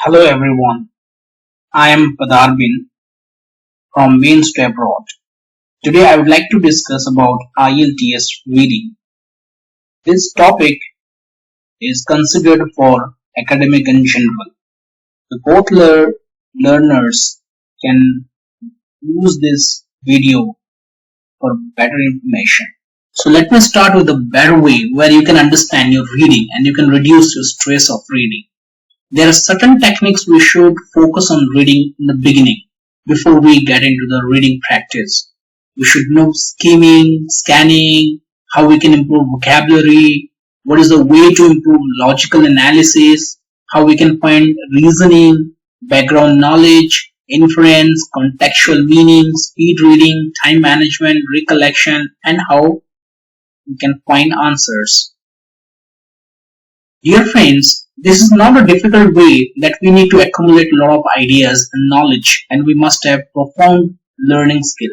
Hello everyone, I am padarbind from Mainstay abroad. Today I would like to discuss about IELTS reading. This topic is considered for academic in general. Both learners can use this video for better information. So let me start with a better way where you can understand your reading and you can reduce your stress of reading. There are certain techniques we should focus on reading in the beginning before we get into the reading practice. We should know skimming, scanning, how we can improve vocabulary, what is the way to improve logical analysis, how we can find reasoning, background knowledge, inference, contextual meaning, speed reading, time management, recollection, and how we can find answers. Dear friends, this is not a difficult way that we need to accumulate a lot of ideas and knowledge, and we must have profound learning skill.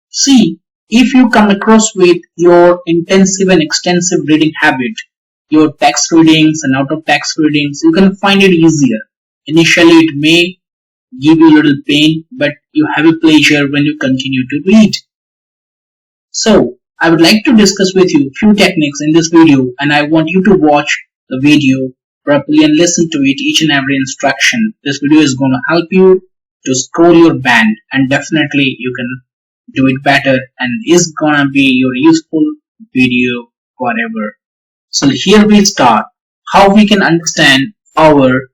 See, if you come across with your intensive and extensive reading habit, your text readings and out of text readings, you can find it easier. Initially, it may give you a little pain, but you have a pleasure when you continue to read. So, I would like to discuss with you a few techniques in this video, and I want you to watch the video properly and listen to it, each and every instruction. This video is going to help you to score your band, and definitely you can do it better and is gonna be your useful video forever. So here we start how we can understand our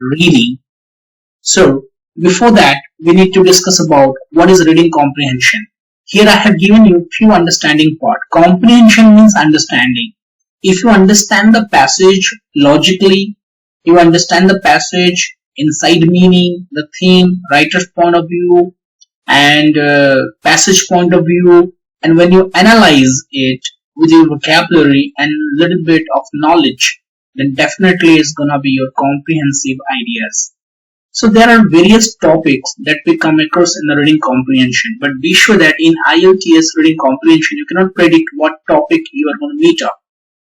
reading. So before that we need to discuss about what is reading comprehension. Here I have given you few understanding part. Comprehension means understanding. If you understand the passage logically, you understand the passage inside meaning, the theme, writer's point of view, and passage point of view, and when you analyze it with your vocabulary and little bit of knowledge, then definitely it's gonna be your comprehensive ideas. So there are various topics that we come across in the reading comprehension, but be sure that in IELTS reading comprehension you cannot predict what topic you are going to meet up.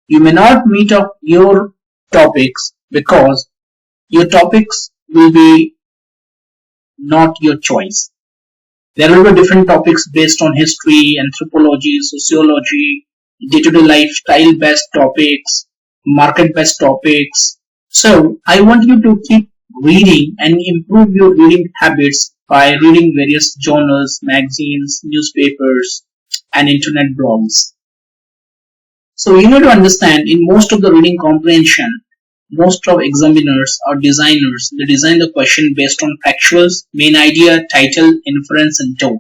You may not meet up your topics because your topics will be not your choice. There will be different topics based on history, anthropology, sociology, day-to-day lifestyle based topics, market based topics. So I want you to keep reading and improve your reading habits by reading various journals, magazines, newspapers, and internet blogs. So you need to understand in most of the reading comprehension, most of examiners or designers, they design the question based on factuals, main idea, title, inference, and tone.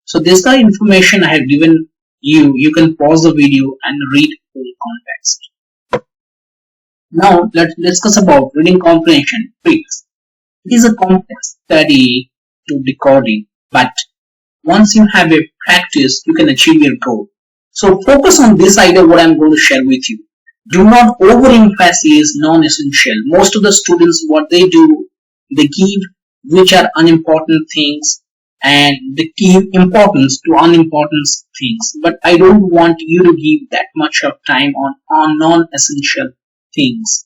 So this is the information I have given you. You can pause the video and read full context. Now let's discuss about reading comprehension. Please. It is a complex study to decoding, but once you have a practice, you can achieve your goal. So focus on this idea what I am going to share with you. Do not overemphasize non-essential. Most of the students, what they do, they give which are unimportant things and they give importance to unimportant things. But I don't want you to give that much of time on non-essential things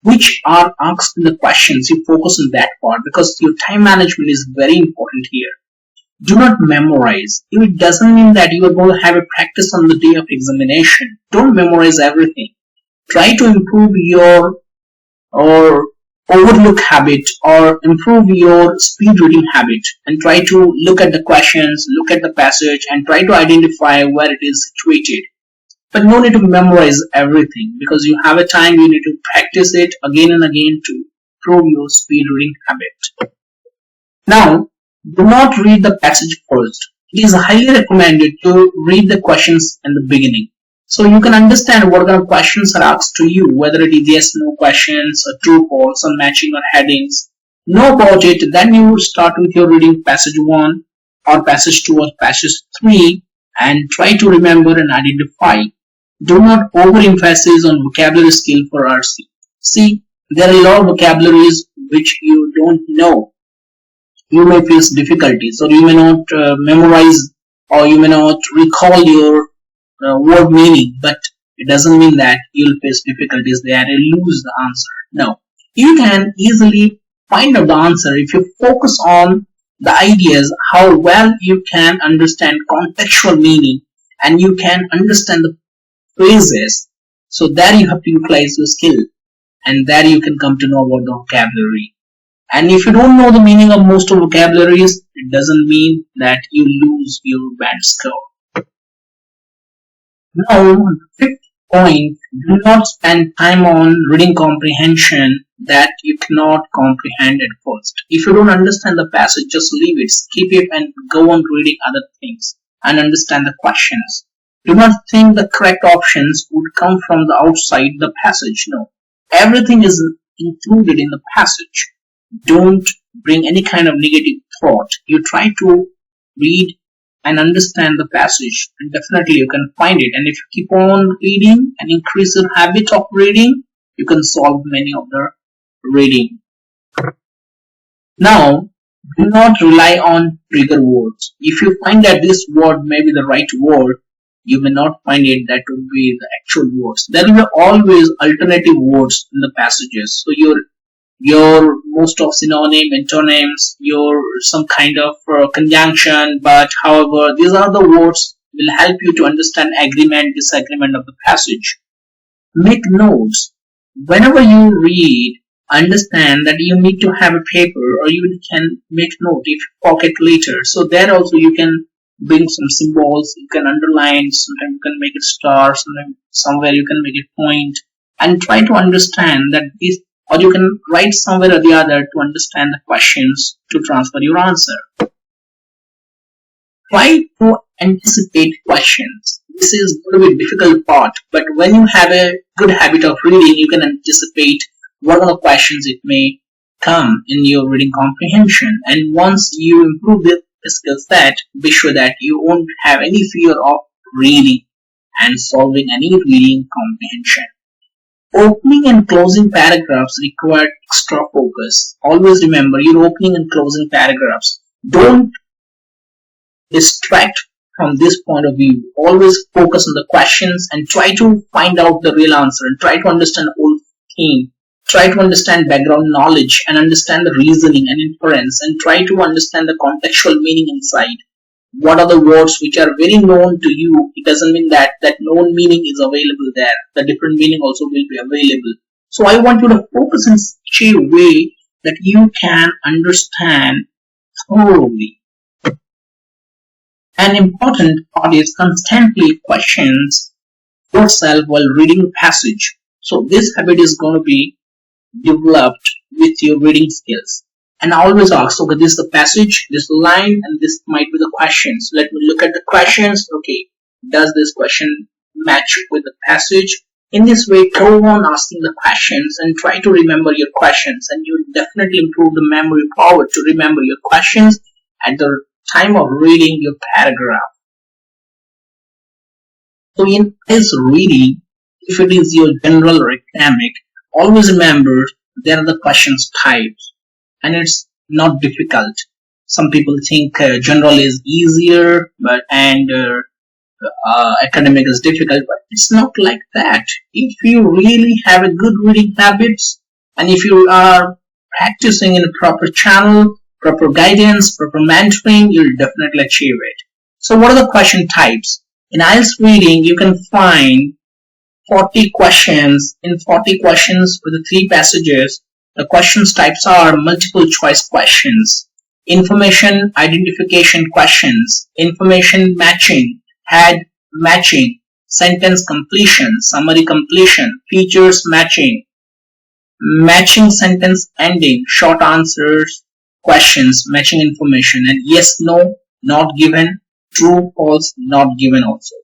which are asked in the questions. You focus on that part because your time management is very important here. Do not memorize. It doesn't mean that you are going to have a practice on the day of examination. Don't memorize everything. Try to improve your or overlook habit or improve your speed reading habit and try to look at the questions, look at the passage and try to identify where it is situated. But no need to memorize everything because you have a time you need to practice it again and again to improve your speed reading habit. Now, do not read the passage first. It is highly recommended to read the questions in the beginning. So you can understand what kind of questions are asked to you, whether it is yes, no questions, or true, false, or matching or headings. Know about it, then you start with your reading passage 1 or passage 2 or passage 3 and try to remember and identify. Do not overemphasize on vocabulary skill for RC. See, there are a lot of vocabularies which you don't know. You may face difficulties or you may not memorize or you may not recall your word meaning, but it doesn't mean that you'll face difficulties there and lose the answer. No. You can easily find out the answer if you focus on the ideas, how well you can understand contextual meaning and you can understand the phrases. So there you have to utilize your skill and there you can come to know about the vocabulary. And if you don't know the meaning of most of vocabularies, it doesn't mean that you lose your band score. Now, fifth point, do not spend time on reading comprehension that you cannot comprehend at first. If you don't understand the passage, just leave it, skip it and go on reading other things and understand the questions. Do not think the correct options would come from the outside the passage. No. Everything is included in the passage. Don't bring any kind of negative thought. You try to read and understand the passage and definitely you can find it. And if you keep on reading and increase your habit of reading, you can solve many of the reading. Now, do not rely on trigger words. If you find that this word may be the right word, you may not find it that would be the actual words. There will be always alternative words in the passages. So your most of synonym, antonyms, your some kind of conjunction, but however, these are the words will help you to understand agreement, disagreement of the passage. Make notes. Whenever you read, understand that you need to have a paper or you can make note if you pocket later. So there also you can bring some symbols, you can underline, sometimes you can make it star, sometimes somewhere you can make it point and try to understand that this, or you can write somewhere or the other to understand the questions to transfer your answer. Try to anticipate questions. This is going to be a difficult part, but when you have a good habit of reading, you can anticipate what are the questions it may come in your reading comprehension. And once you improve this skill set, be sure that you won't have any fear of reading and solving any reading comprehension. Opening and closing paragraphs require extra focus. Always remember your opening and closing paragraphs. Don't distract from this point of view. Always focus on the questions and try to find out the real answer and try to understand the whole theme. Try to understand background knowledge and understand the reasoning and inference and try to understand the contextual meaning inside. What are the words which are very known to you? It doesn't mean that known meaning is available there. The different meaning also will be available. So I want you to focus in such a way that you can understand thoroughly. An important part is constantly questions yourself while reading a passage. So this habit is going to be developed with your reading skills. And I always ask, okay, this is the passage, this line, and this might be the questions. Let me look at the questions. Okay, does this question match with the passage? In this way, go on asking the questions and try to remember your questions, and you will definitely improve the memory power to remember your questions at the time of reading your paragraph. So in this reading, if it is your general or academic, always remember there are the questions types. And it's not difficult. Some people think general is easier, and academic is difficult, but it's not like that. If you really have a good reading habits, and if you are practicing in a proper channel, proper guidance, proper mentoring, you'll definitely achieve it. So what are the question types? In IELTS reading, you can find 40 questions. In 40 questions with the 3 passages, the questions types are multiple choice questions, information identification questions, information matching, head matching, sentence completion, summary completion, features matching, matching sentence ending, short answers, questions, matching information, and yes, no, not given, true, false, not given also.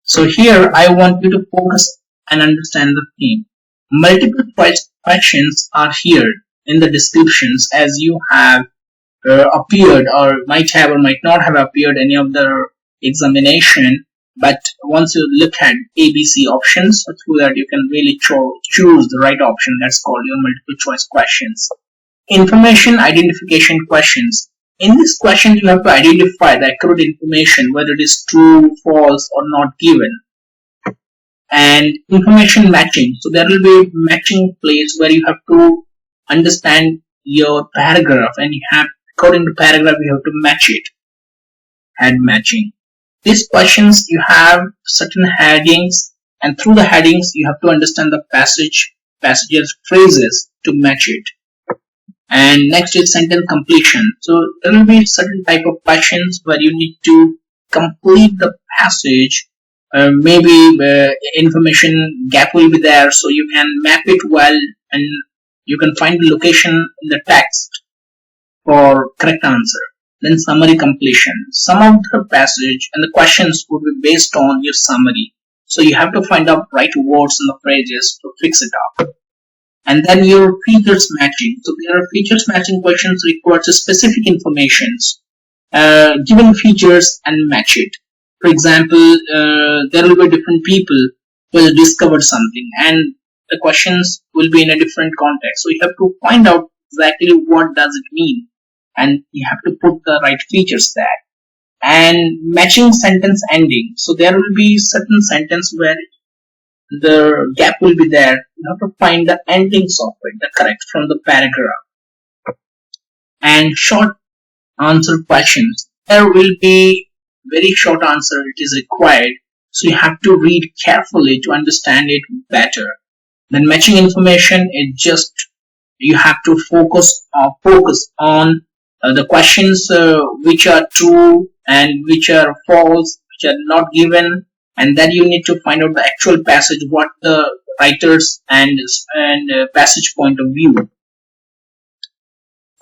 So here I want you to focus and understand the theme. Multiple choice questions are here in the descriptions as you have appeared or might have or might not have appeared any of the examination, but once you look at ABC options, through that you can really choose the right option. That's called your multiple choice questions. Information identification questions. In this question you have to identify the accurate information, whether it is true, false or not given. And information matching, so there will be a matching place where you have to understand your paragraph, and you have, according to paragraph, you have to match it. Head matching. These questions, you have certain headings, and through the headings you have to understand the passages, phrases to match it. And next is sentence completion. So there will be certain type of questions where you need to complete the passage. Maybe information gap will be there, so you can map it well, and you can find the location in the text for correct answer. Then summary completion. Sum of the passage and the questions would be based on your summary. So you have to find out right words and the phrases to fix it up. And then your features matching. So there are features matching questions requires specific informations, given features and match it. For example, there will be different people who will discover something, and the questions will be in a different context. So you have to find out exactly what does it mean, and you have to put the right features there. And matching sentence ending. So there will be certain sentence where the gap will be there. You have to find the endings of it, the correct from the paragraph. And short answer questions. There will be very short answer it is required. So you have to read carefully to understand it better. Then matching information is just you have to focus on the questions which are true and which are false, which are not given, and then you need to find out the actual passage, what the writers and passage point of view.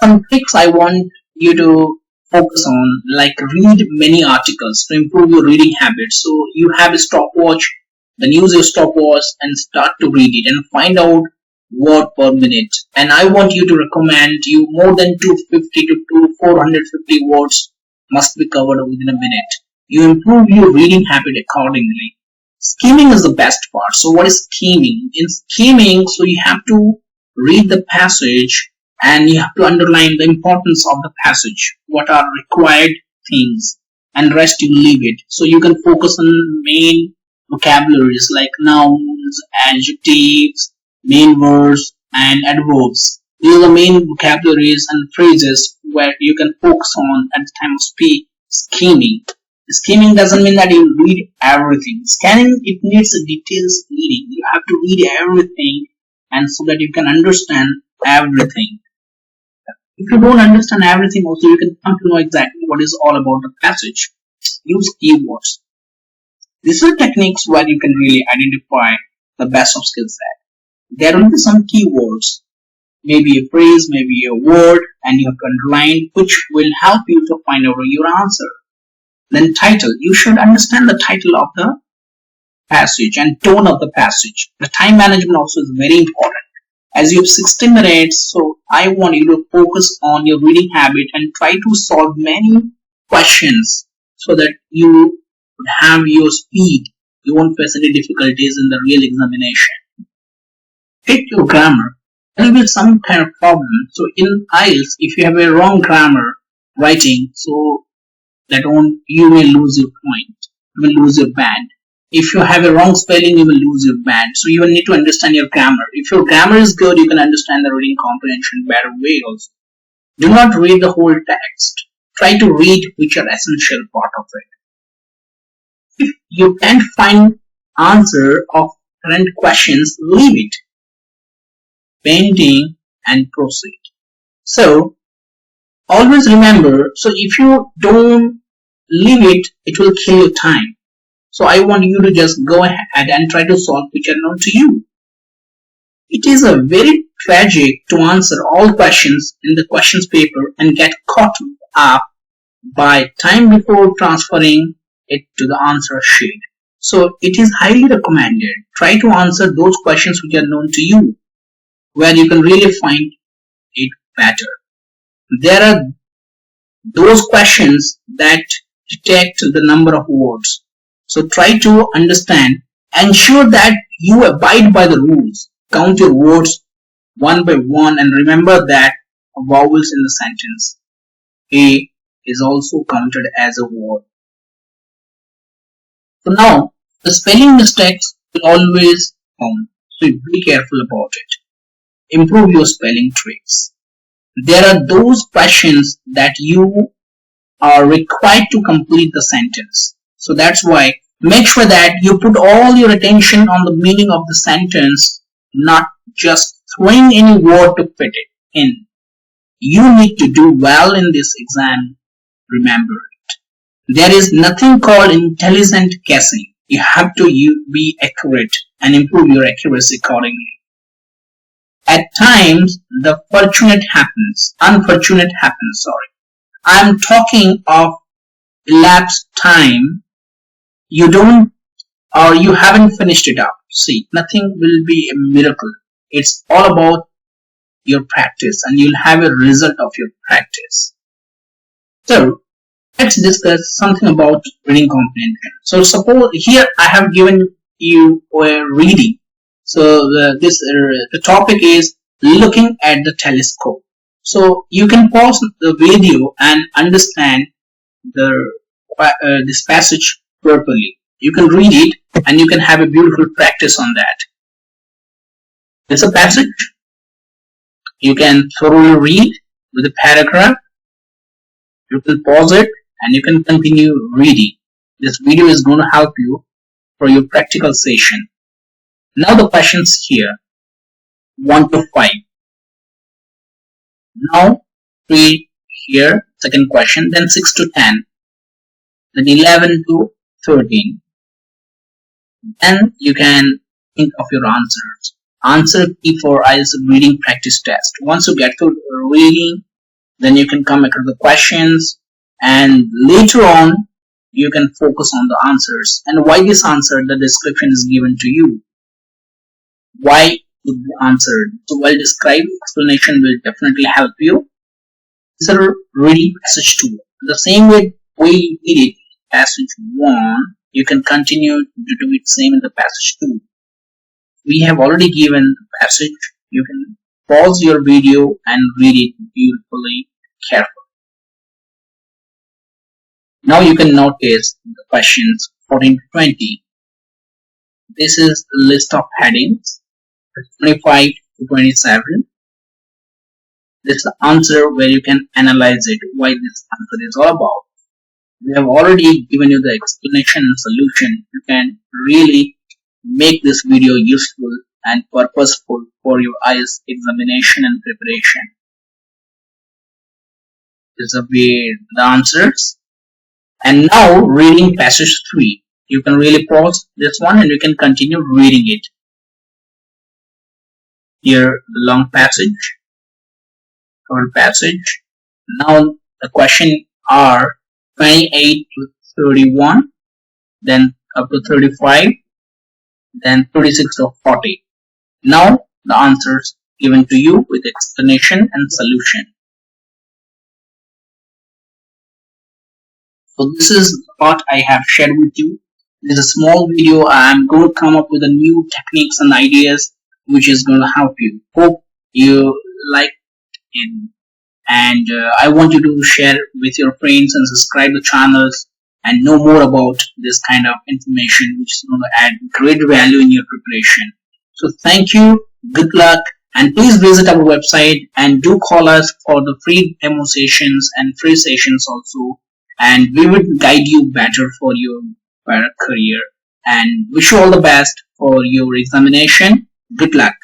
Some tricks I want you to focus on, like read many articles to improve your reading habits. So you have a stopwatch, then use your stopwatch and start to read it and find out word per minute. And I want you to recommend you more than 250 to 450 words must be covered within a minute. You improve your reading habit accordingly. Skimming is the best part. So what is skimming? In skimming, so you have to read the passage and you have to underline the importance of the passage, what are required things, and rest you leave it. So you can focus on main vocabularies like nouns, adjectives, main words, and adverbs. These are the main vocabularies and phrases where you can focus on at the time of skimming. Skimming doesn't mean that you read everything. Scanning, it needs a details reading. You have to read everything, and so that you can understand everything. If you don't understand everything, also you can come to know exactly what is all about the passage. Use keywords. These are techniques where you can really identify the best of skill set. There will be some keywords, maybe a phrase, maybe a word, and you have to underline, which will help you to find out your answer. Then title. You should understand the title of the passage and tone of the passage. The time management also is very important. As you have 60 minutes, so I want you to focus on your reading habit and try to solve many questions so that you would have your speed. You won't face any difficulties in the real examination. Check your grammar. There will be some kind of problem. So in IELTS, if you have a wrong grammar writing, so you may lose your point. You will lose your band. If you have a wrong spelling, you will lose your band. So you will need to understand your grammar. If your grammar is good, you can understand the reading comprehension better way also. Do not read the whole text. Try to read which are essential part of it. If you can't find answer of current questions, leave it. Painting and proceed. So always remember, so if you don't leave it, it will kill your time. So I want you to just go ahead and try to solve which are known to you. It is a very tragic to answer all questions in the questions paper and get caught up by time before transferring it to the answer sheet. So it is highly recommended. Try to answer those questions which are known to you, where you can really find it better. There are those questions that detect the number of words. So try to understand. Ensure that you abide by the rules. Count your words one by one and remember that vowels in the sentence. A is also counted as a word. So now the spelling mistakes will always come. So be careful about it. improve your spelling tricks. There are those questions that you are required to complete the sentence. So that's why make sure that you put all your attention on the meaning of the sentence, not just throwing any word to fit it in. You need to do well in this exam, remember it. There is nothing called intelligent guessing. You have to be accurate and improve your accuracy accordingly. At times, the unfortunate happens, I'm talking of elapsed time, you don't or you haven't finished it up. See, nothing will be a miracle. It's all about your practice and you'll have a result of your practice. So, let's discuss something about reading comprehension. So, suppose here I have given you a reading. So, the topic is looking at the telescope. So, you can pause the video and understand this passage properly. You can read it and you can have a beautiful practice on that. It's a passage. You can thoroughly read with a paragraph. You can pause it and you can continue reading. This video is going to help you for your practical session. Now the questions here, 1 to 5. Now read here, second question, then 6 to 10, then 11 to 13. Then you can think of your answers. Answer key for IELTS reading practice test. Once you get to reading, then you can come across the questions and later on you can focus on the answers. And why this answer, the description is given to you. Why would be answered? So well described explanation will definitely help you. This is a reading passage 2. The same way we did it, passage 1, you can continue to do it same in the passage 2. We have already given the passage. You can pause your video and read it beautifully, carefully. Now you can notice the questions 14 to 20. This is the list of headings, 25 to 27. This is the answer where you can analyze it, why this answer is all about. We have already given you the explanation and solution. You can really make this video useful and purposeful for your IELTS examination and preparation. This is the answers. And now reading passage 3. You can really pause this one and you can continue reading it. Here the long passage, short passage. Now the question are 28 to 31, then up to 35, then 36 to 40. Now the answers given to you with explanation and solution. So this is what I have shared with you. This is a small video. I am going to come up with a new techniques and ideas which is going to help you. Hope you like it. And I want you to share with your friends and subscribe the channels and know more about this kind of information which is going to add great value in your preparation. So thank you, good luck, and please visit our website and do call us for the free demo sessions and free sessions also, and we will guide you better for your career and wish you all the best for your examination. Good luck.